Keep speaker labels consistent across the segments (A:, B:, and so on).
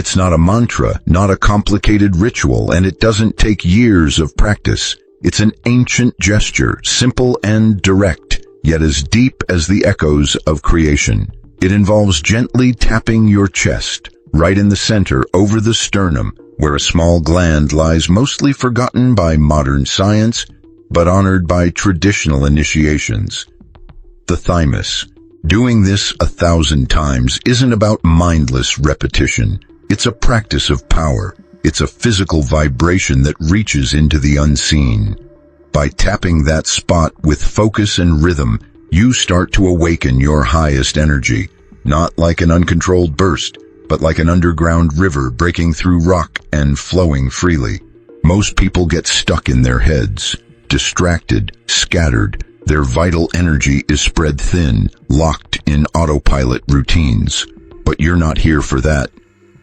A: It's not a mantra, not a complicated ritual, and it doesn't take years of practice. It's an ancient gesture, simple and direct, yet as deep as the echoes of creation. It involves gently tapping your chest, right in the center, over the sternum, where a small gland lies mostly forgotten by modern science, but honored by traditional initiations. The thymus. Doing this 1,000 times isn't about mindless repetition. It's a practice of power. It's a physical vibration that reaches into the unseen. By tapping that spot with focus and rhythm, you start to awaken your highest energy, not like an uncontrolled burst, but like an underground river breaking through rock and flowing freely. Most people get stuck in their heads, distracted, scattered. Their vital energy is spread thin, locked in autopilot routines. But you're not here for that.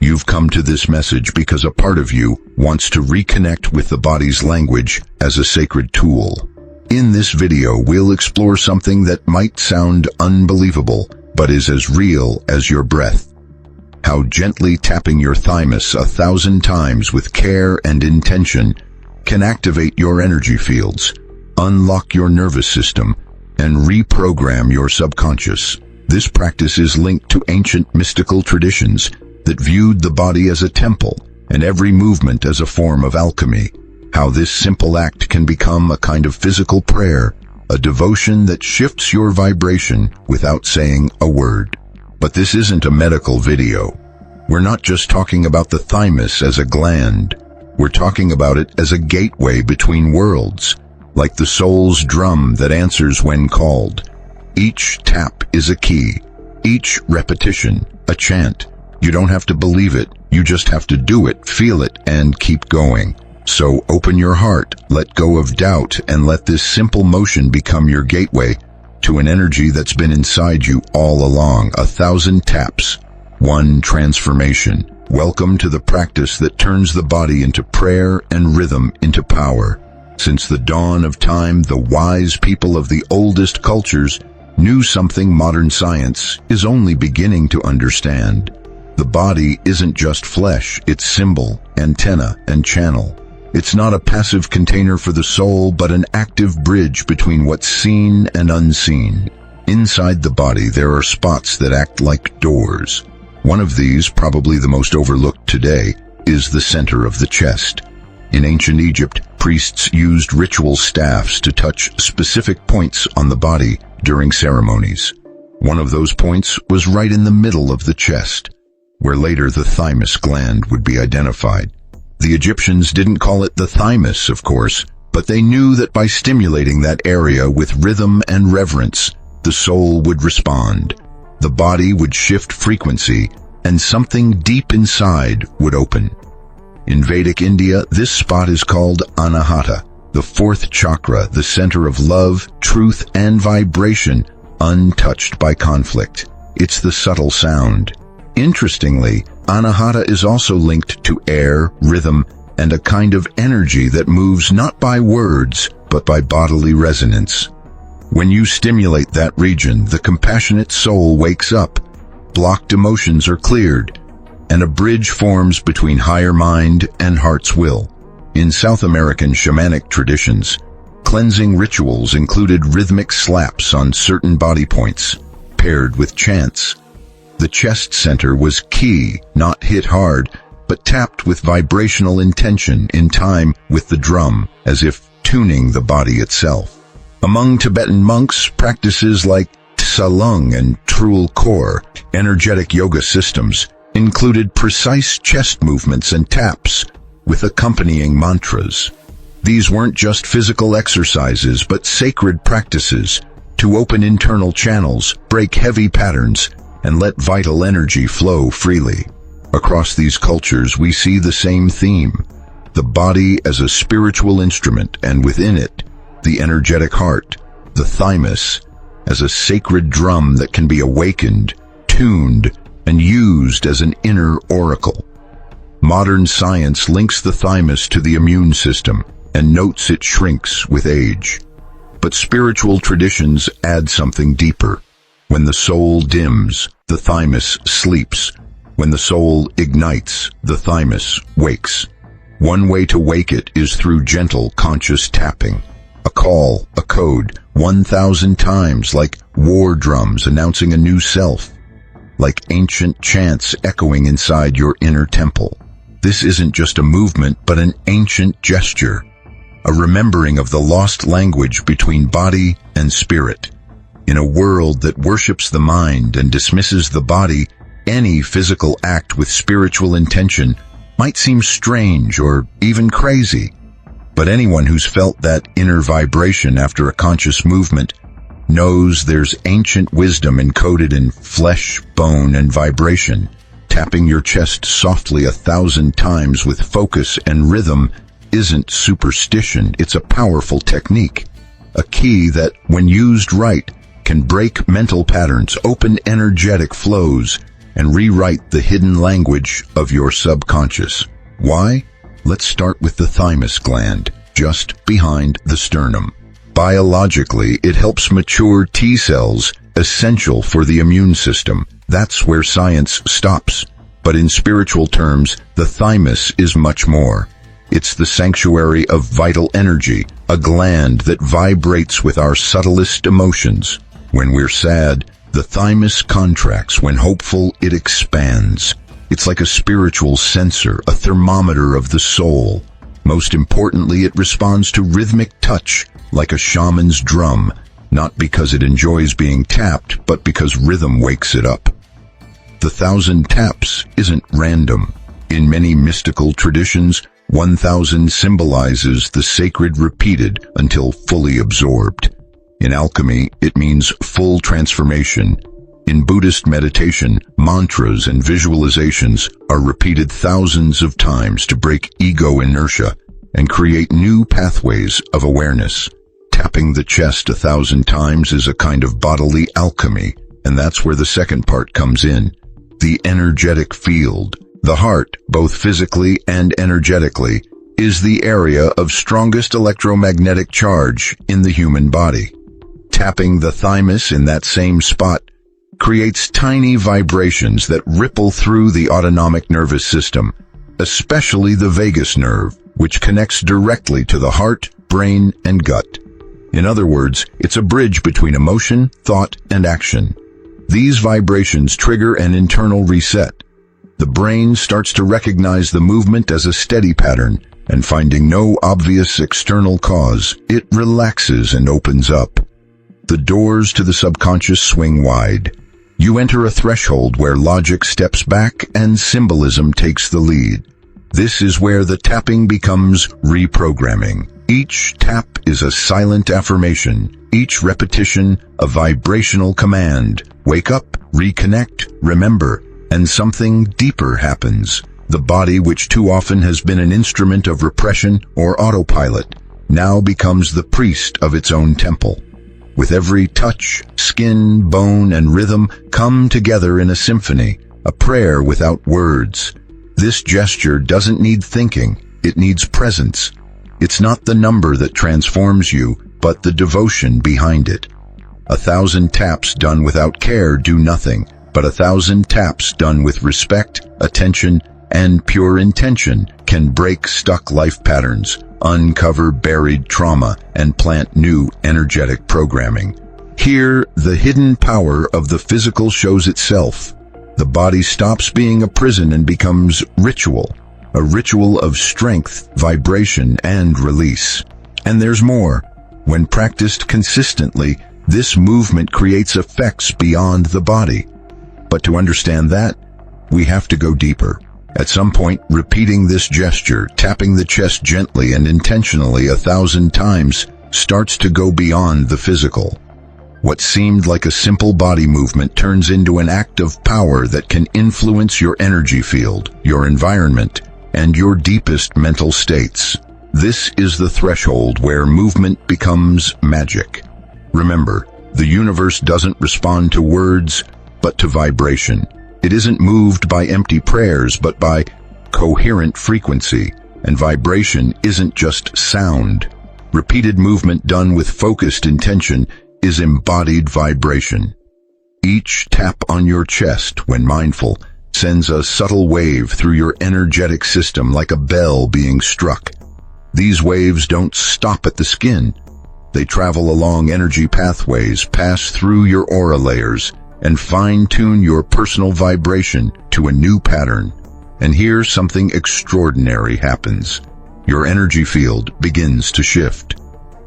A: You've come to this message because a part of you wants to reconnect with the body's language as a sacred tool. In this video, we'll explore something that might sound unbelievable, but is as real as your breath. How gently tapping your thymus 1,000 times with care and intention can activate your energy fields, unlock your nervous system, and reprogram your subconscious. This practice is linked to ancient mystical traditions that viewed the body as a temple and every movement as a form of alchemy. How this simple act can become a kind of physical prayer, a devotion that shifts your vibration without saying a word. But this isn't a medical video. We're not just talking about the thymus as a gland. We're talking about it as a gateway between worlds, like the soul's drum that answers when called. Each tap is a key, each repetition a chant. You don't have to believe it, you just have to do it, feel it, and keep going. So open your heart, let go of doubt, and let this simple motion become your gateway to an energy that's been inside you all along. 1,000 taps, one transformation. Welcome to the practice that turns the body into prayer and rhythm into power. Since the dawn of time, the wise people of the oldest cultures knew something modern science is only beginning to understand. The body isn't just flesh, it's symbol, antenna, and channel. It's not a passive container for the soul, but an active bridge between what's seen and unseen. Inside the body, there are spots that act like doors. One of these, probably the most overlooked today, is the center of the chest. In ancient Egypt, priests used ritual staffs to touch specific points on the body during ceremonies. One of those points was right in the middle of the chest, where later the thymus gland would be identified. The Egyptians didn't call it the thymus, of course, but they knew that by stimulating that area with rhythm and reverence, the soul would respond. The body would shift frequency, and something deep inside would open. In Vedic India, this spot is called Anahata, the fourth chakra, the center of love, truth, and vibration, untouched by conflict. It's the subtle sound. Interestingly, Anahata is also linked to air, rhythm, and a kind of energy that moves not by words, but by bodily resonance. When you stimulate that region, the compassionate soul wakes up, blocked emotions are cleared, and a bridge forms between higher mind and heart's will. In South American shamanic traditions, cleansing rituals included rhythmic slaps on certain body points, paired with chants. The chest center was key, not hit hard, but tapped with vibrational intention in time with the drum, as if tuning the body itself. Among Tibetan monks, practices like Tsalung and Trul Kor, energetic yoga systems, included precise chest movements and taps with accompanying mantras. These weren't just physical exercises, but sacred practices to open internal channels, break heavy patterns, and let vital energy flow freely. Across these cultures, we see the same theme: the body as a spiritual instrument, and within it, the energetic heart, the thymus, as a sacred drum that can be awakened, tuned, and used as an inner oracle. Modern science links the thymus to the immune system and notes it shrinks with age. But spiritual traditions add something deeper. When the soul dims, the thymus sleeps. When the soul ignites, the thymus wakes. One way to wake it is through gentle, conscious tapping. A call, a code, 1,000 times, like war drums announcing a new self, like ancient chants echoing inside your inner temple. This isn't just a movement, but an ancient gesture, a remembering of the lost language between body and spirit. In a world that worships the mind and dismisses the body, any physical act with spiritual intention might seem strange or even crazy. But anyone who's felt that inner vibration after a conscious movement knows there's ancient wisdom encoded in flesh, bone, and vibration. Tapping your chest softly 1,000 times with focus and rhythm isn't superstition, it's a powerful technique. A key that, when used right, can break mental patterns, open energetic flows, and rewrite the hidden language of your subconscious. Why? Let's start with the thymus gland, just behind the sternum. Biologically, it helps mature T cells, essential for the immune system. That's where science stops. But in spiritual terms, the thymus is much more. It's the sanctuary of vital energy, a gland that vibrates with our subtlest emotions. When we're sad, the thymus contracts. When hopeful, it expands. It's like a spiritual sensor, a thermometer of the soul. Most importantly, it responds to rhythmic touch, like a shaman's drum, not because it enjoys being tapped, but because rhythm wakes it up. The 1,000 taps isn't random. In many mystical traditions, 1,000 symbolizes the sacred repeated until fully absorbed. In alchemy, it means full transformation. In Buddhist meditation, mantras and visualizations are repeated thousands of times to break ego inertia and create new pathways of awareness. Tapping the chest 1,000 times is a kind of bodily alchemy, and that's where the second part comes in. The energetic field. The heart, both physically and energetically, is the area of strongest electromagnetic charge in the human body. Tapping the thymus in that same spot creates tiny vibrations that ripple through the autonomic nervous system, especially the vagus nerve, which connects directly to the heart, brain, and gut. In other words, it's a bridge between emotion, thought, and action. These vibrations trigger an internal reset. The brain starts to recognize the movement as a steady pattern, and finding no obvious external cause, it relaxes and opens up. The doors to the subconscious swing wide. You enter a threshold where logic steps back and symbolism takes the lead. This is where the tapping becomes reprogramming. Each tap is a silent affirmation, each repetition a vibrational command. Wake up, reconnect, remember, and something deeper happens. The body, which too often has been an instrument of repression or autopilot, now becomes the priest of its own temple. With every touch, skin, bone, and rhythm come together in a symphony, a prayer without words. This gesture doesn't need thinking, it needs presence. It's not the number that transforms you, but the devotion behind it. 1,000 taps done without care do nothing, but 1,000 taps done with respect, attention, and pure intention can break stuck life patterns, uncover buried trauma, and plant new energetic programming. Here, the hidden power of the physical shows itself. The body stops being a prison and becomes ritual, a ritual of strength, vibration, and release. And there's more. When practiced consistently, this movement creates effects beyond the body. But to understand that, we have to go deeper. At some point, repeating this gesture, tapping the chest gently and intentionally 1,000 times, starts to go beyond the physical. What seemed like a simple body movement turns into an act of power that can influence your energy field, your environment, and your deepest mental states. This is the threshold where movement becomes magic. Remember, the universe doesn't respond to words, but to vibration. It isn't moved by empty prayers, but by coherent frequency. And vibration isn't just sound. Repeated movement done with focused intention is embodied vibration. Each tap on your chest, when mindful, sends a subtle wave through your energetic system like a bell being struck. These waves don't stop at the skin. They travel along energy pathways, pass through your aura layers, and fine-tune your personal vibration to a new pattern. And here something extraordinary happens. Your energy field begins to shift.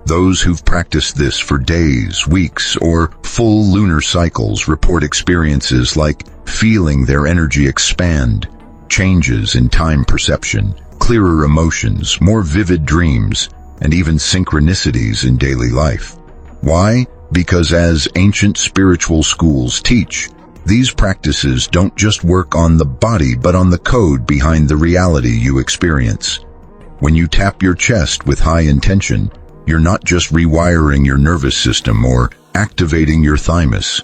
A: Those who've practiced this for days, weeks, or full lunar cycles report experiences like feeling their energy expand, changes in time perception, clearer emotions, more vivid dreams, and even synchronicities in daily life. Why? Because as ancient spiritual schools teach, these practices don't just work on the body but on the code behind the reality you experience. When you tap your chest with high intention, you're not just rewiring your nervous system or activating your thymus.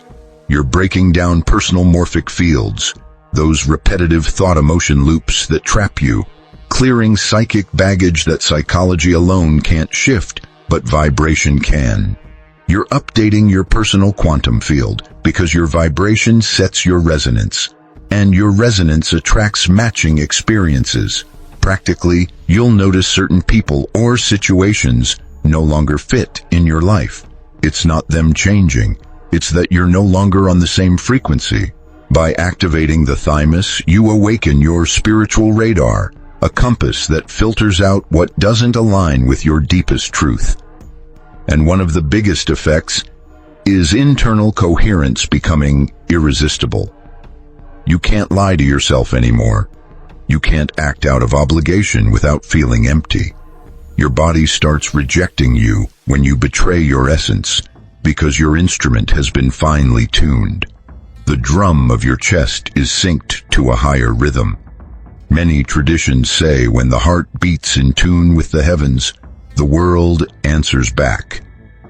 A: You're breaking down personal morphic fields, those repetitive thought-emotion loops that trap you, clearing psychic baggage that psychology alone can't shift, but vibration can. You're updating your personal quantum field because your vibration sets your resonance, and your resonance attracts matching experiences. Practically, you'll notice certain people or situations no longer fit in your life. It's not them changing, it's that you're no longer on the same frequency. By activating the thymus, you awaken your spiritual radar, a compass that filters out what doesn't align with your deepest truth. And one of the biggest effects is internal coherence becoming irresistible. You can't lie to yourself anymore. You can't act out of obligation without feeling empty. Your body starts rejecting you when you betray your essence because your instrument has been finely tuned. The drum of your chest is synced to a higher rhythm. Many traditions say when the heart beats in tune with the heavens, the world answers back.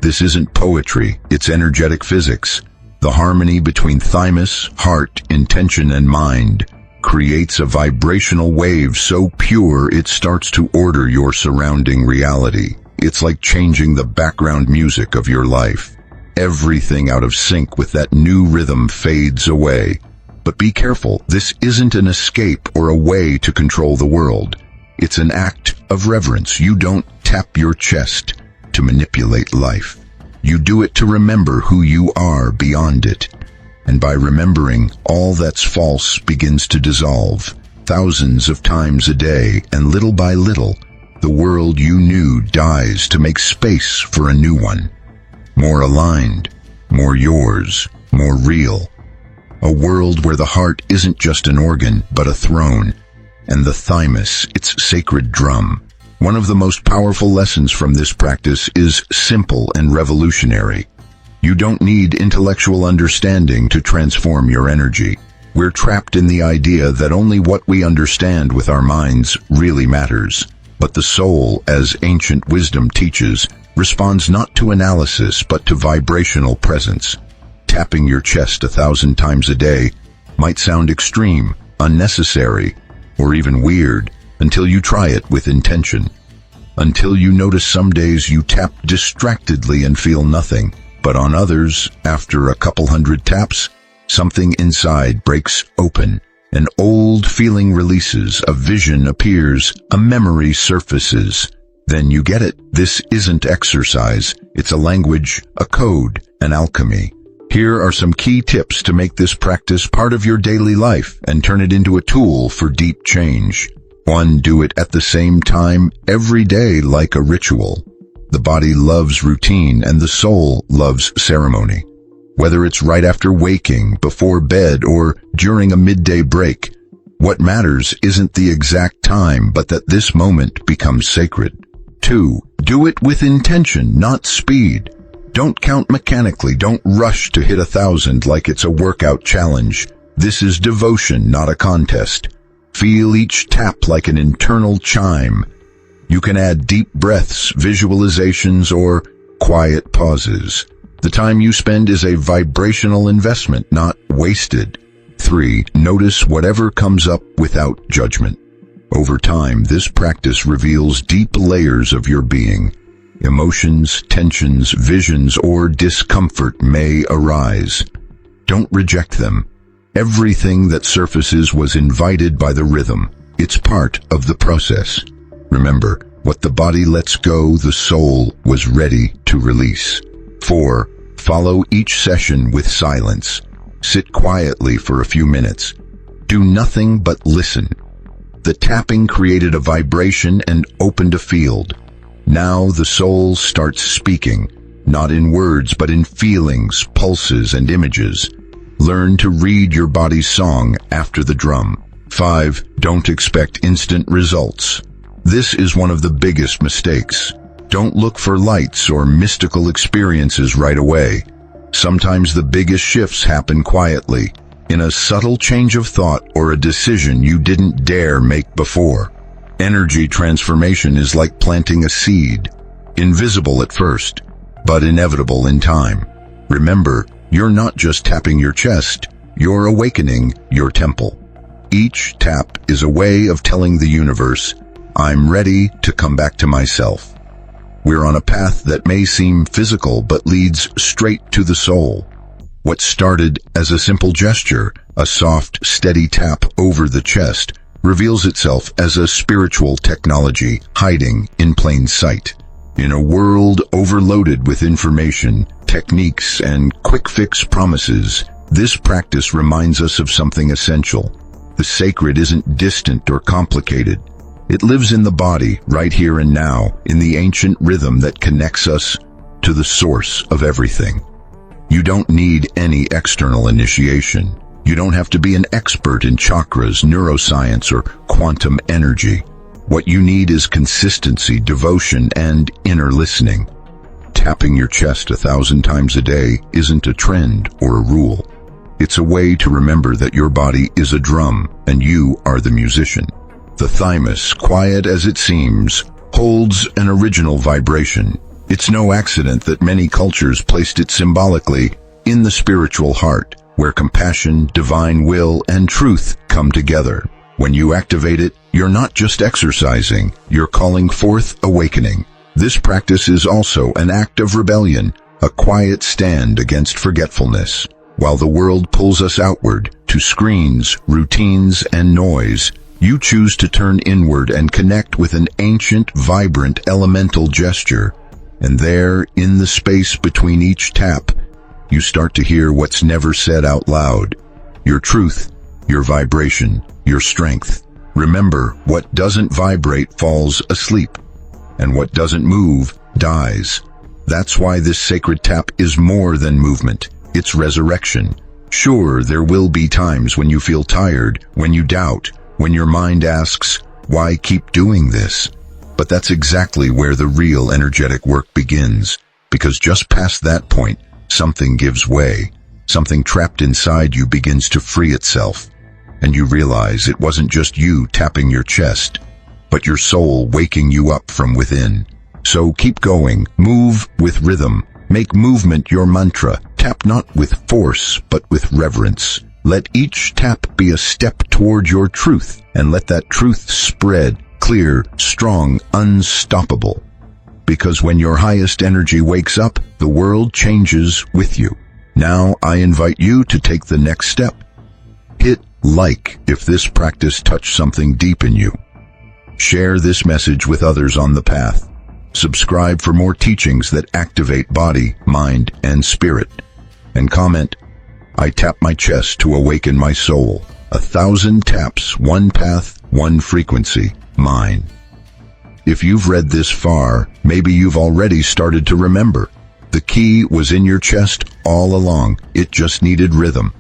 A: This isn't poetry, it's energetic physics. The harmony between thymus, heart, intention, and mind creates a vibrational wave so pure it starts to order your surrounding reality. It's like changing the background music of your life. Everything out of sync with that new rhythm fades away. But be careful, this isn't an escape or a way to control the world. It's an act of reverence. You don't tap your chest to manipulate life. You do it to remember who you are beyond it. And by remembering, all that's false begins to dissolve, thousands of times a day, and little by little, the world you knew dies to make space for a new one. More aligned, more yours, more real. A world where the heart isn't just an organ, but a throne, and the thymus, its sacred drum. One of the most powerful lessons from this practice is simple and revolutionary. You don't need intellectual understanding to transform your energy. We're trapped in the idea that only what we understand with our minds really matters. But the soul, as ancient wisdom teaches, responds not to analysis but to vibrational presence. Tapping your chest 1,000 times a day might sound extreme, unnecessary, or even weird until you try it with intention. Until you notice some days you tap distractedly and feel nothing. But on others, after a couple hundred taps, something inside breaks open. An old feeling releases, a vision appears, a memory surfaces. Then you get it. This isn't exercise. It's a language, a code, an alchemy. Here are some key tips to make this practice part of your daily life and turn it into a tool for deep change. 1. Do it at the same time every day like a ritual. The body loves routine and the soul loves ceremony. Whether it's right after waking, before bed, or during a midday break, what matters isn't the exact time, but that this moment becomes sacred. 2. Do it with intention, not speed. Don't count mechanically. Don't rush to hit 1,000 like it's a workout challenge. This is devotion, not a contest. Feel each tap like an internal chime. You can add deep breaths, visualizations, or quiet pauses. The time you spend is a vibrational investment, not wasted. 3. Notice whatever comes up without judgment. Over time, this practice reveals deep layers of your being. Emotions, tensions, visions, or discomfort may arise. Don't reject them. Everything that surfaces was invited by the rhythm. It's part of the process. Remember, what the body lets go, the soul was ready to release. 4. Follow each session with silence. Sit quietly for a few minutes. Do nothing but listen. The tapping created a vibration and opened a field. Now the soul starts speaking, not in words but in feelings, pulses, and images. Learn to read your body's song after the drum. 5. Don't expect instant results. This is one of the biggest mistakes. Don't look for lights or mystical experiences right away. Sometimes the biggest shifts happen quietly, in a subtle change of thought or a decision you didn't dare make before. Energy transformation is like planting a seed, invisible at first, but inevitable in time. Remember, you're not just tapping your chest, you're awakening your temple. Each tap is a way of telling the universe, I'm ready to come back to myself. We're on a path that may seem physical but leads straight to the soul. What started as a simple gesture, a soft, steady tap over the chest, reveals itself as a spiritual technology hiding in plain sight. In a world overloaded with information, techniques, and quick-fix promises, this practice reminds us of something essential. The sacred isn't distant or complicated. It lives in the body, right here and now, in the ancient rhythm that connects us to the source of everything. You don't need any external initiation. You don't have to be an expert in chakras, neuroscience, or quantum energy. What you need is consistency, devotion, and inner listening. Tapping your chest 1,000 times a day isn't a trend or a rule. It's a way to remember that your body is a drum and you are the musician. The thymus, quiet as it seems, holds an original vibration. It's no accident that many cultures placed it symbolically in the spiritual heart, where compassion, divine will, and truth come together. When you activate it, you're not just exercising, you're calling forth awakening. This practice is also an act of rebellion, a quiet stand against forgetfulness. While the world pulls us outward, to screens, routines, and noise, you choose to turn inward and connect with an ancient, vibrant, elemental gesture. And there, in the space between each tap, you start to hear what's never said out loud. Your truth, your vibration, your strength. Remember, what doesn't vibrate falls asleep, and what doesn't move dies. That's why this sacred tap is more than movement. It's resurrection. Sure, there will be times when you feel tired, when you doubt, when your mind asks, why keep doing this? But that's exactly where the real energetic work begins, because just past that point, something gives way. Something trapped inside you begins to free itself, and you realize it wasn't just you tapping your chest, but your soul waking you up from within. So keep going, move with rhythm, make movement your mantra, tap not with force, but with reverence. Let each tap be a step toward your truth, and let that truth spread, clear, strong, unstoppable. Because when your highest energy wakes up, the world changes with you. Now I invite you to take the next step. Hit like if this practice touched something deep in you. Share this message with others on the path. Subscribe for more teachings that activate body, mind, and spirit. And comment, I tap my chest to awaken my soul. 1,000 taps, one path, one frequency, mine. If you've read this far, maybe you've already started to remember. The key was in your chest all along. It just needed rhythm.